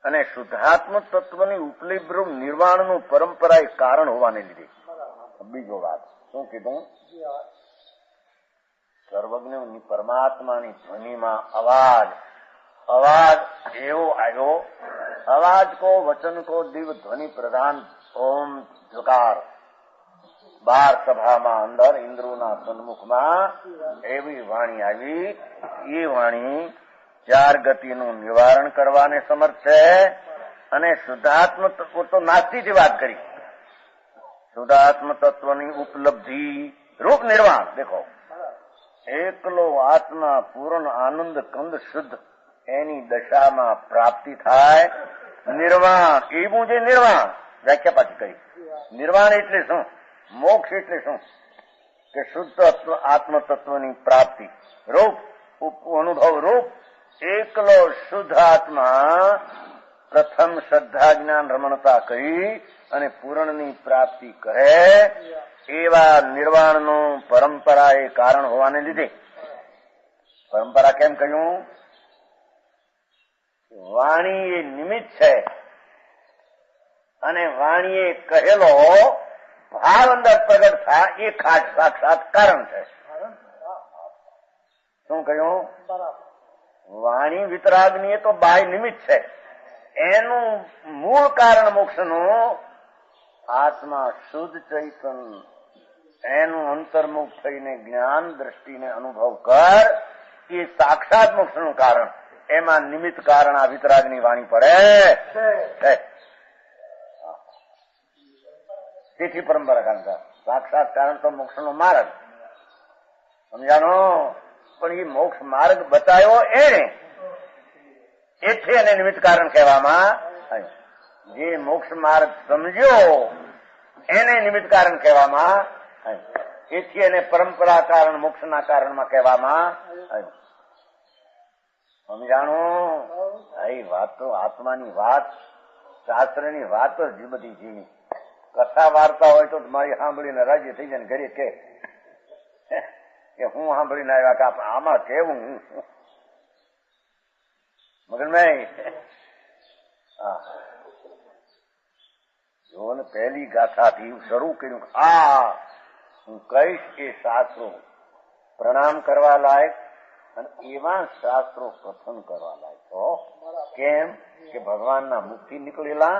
અને શુદ્ધાત્મ તત્વની ઉપલબ્ધ નિર્વાણનું પરંપરા એ કારણ હોવાને લીધે. બીજો વાત શું કીધું? સર્વજ્ઞ પરમાત્માની ધ્વનિમાં અવાજ એવો આવ્યો. અવાજ કો વચન કો દિવ્ય ધ્વનિ પ્રધાન ઓમ જકાર બાર સભામાં અંદર ઇન્દ્રોના સન્મુખમાં એવી વાણી આવી. એ વાણી ચાર ગતિનું નિવારણ કરવાને સમર્થ છે. અને શુદ્ધાત્મ તત્વ તો નાસ્તીથી વાત કરી. શુદ્ધાત્મ તત્વની ઉપલબ્ધિ રૂપ નિર્વાણ દેખો. એકલો આત્મા પૂર્ણ આનંદ કંદ શુદ્ધ એની દશામાં પ્રાપ્તિ થાય. નિર્વાણ એવું જે નિર્વાણ વ્યાખ્યા પાછી કરી. નિર્વાણ એટલે શું? મોક્ષ એટલે શું? કે શુદ્ધ આત્મ તત્વની પ્રાપ્તિ રૂપ અનુભવ રૂપ એકલો શુદ્ધ આત્મા પ્રથમ શ્રદ્ધા જ્ઞાન રમણતા કરી અને પૂર્ણની પ્રાપ્તિ કરે. એવા નિર્વાણનું પરંપરા એ કારણ હોવાને લીધે. પરંપરા કેમ કહ્યું? વાણી એ નિમિત્ત છે અને વાણીએ કહેલો ભાવ અંદર પ્રગટ થાય એ ખાસ સાક્ષાત કારણ છે. શું કહ્યું? વાણી વિતરાગની એ તો બાહ્ય નિમિત્ત છે. એનું મૂળ કારણ મોક્ષનું આત્મા શુદ્ધ ચૈતન એનું અંતર્મુખ થઈને જ્ઞાન દ્રષ્ટિને અનુભવ કર એ સાક્ષાત મોક્ષનું કારણ. એમાં નિમિત્ત કારણ આ વિતરાગની વાણી પડે. તેથી પરંપરા કારણ સાક્ષાત કારણ તો મોક્ષનો માર્ગ સમજાનો. પણ એ મોક્ષ માર્ગ બતાવ્યો એને એથી એને નિમિત્ત કારણ કહેવામાં આવ્યું. જે મોક્ષ માર્ગ સમજ્યો એને નિમિત્ત કારણ કહેવામાં આવ્યું. એથી એને પરંપરા કારણ મોક્ષના કારણમાં કહેવામાં આવ્યું. સમજાણું? એ વાત તો આત્માની વાત શાસ્ત્રની વાત જ બધી જીવી. કથા વાર્તા હોય તો મારી સાંભળીને રાજી થઈ જાય. ઘરે કે હું સાંભળીને આવ્યા કે આમાં કેવું મગનભાઈ. જો ને પહેલી ગાથાથી શરૂ કર્યું. હું કહીશ એ શાસ્ત્રો પ્રણામ કરવા લાયક અને એવા શાસ્ત્રો કથન કરવા લાયક. તો કેમ કે ભગવાનના મુખથી નીકળેલા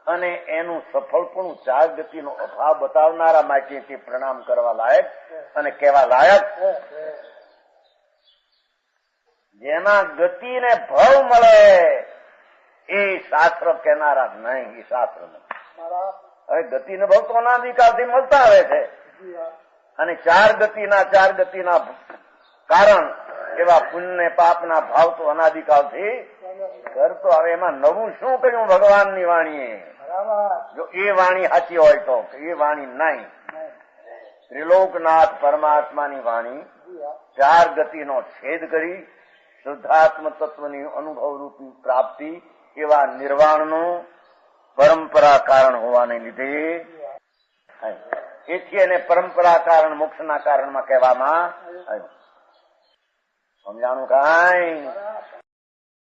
અને એનું સફળપણું ચાર ગતિનો અભાવ બતાવનારા માટે તે પ્રણામ કરવા લાયક અને કહેવા લાયક. જેમાં ગતિને ભવ મળે એ શાસ્ત્ર કહેનારા નહીં. એ શાસ્ત્ર નહીં. હવે ગતિને ભવ તો અનાદિકાળથી મળતા આવે છે અને ચાર ગતિના કારણ એવા પુણ્ય પાપના ભાવ તો અનાદિકાળથી કરતો. હવે એમાં નવું શું કર્યું ભગવાનની વાણીએ? જો એ વાણી સાચી હોય તો એ વાણી નહીં. ત્રિલોકનાથ પરમાત્માની વાણી ચાર ગતિનો છેદ કરી શુદ્ધાત્મ તત્વની અનુભવ રૂપી પ્રાપ્તિ એવા નિર્વાણનું પરંપરા કારણ હોવાને લીધે એથી એને પરંપરા કારણ મોક્ષના કારણમાં કહેવામાં આવ્યું. સમજાણું કાંઈ?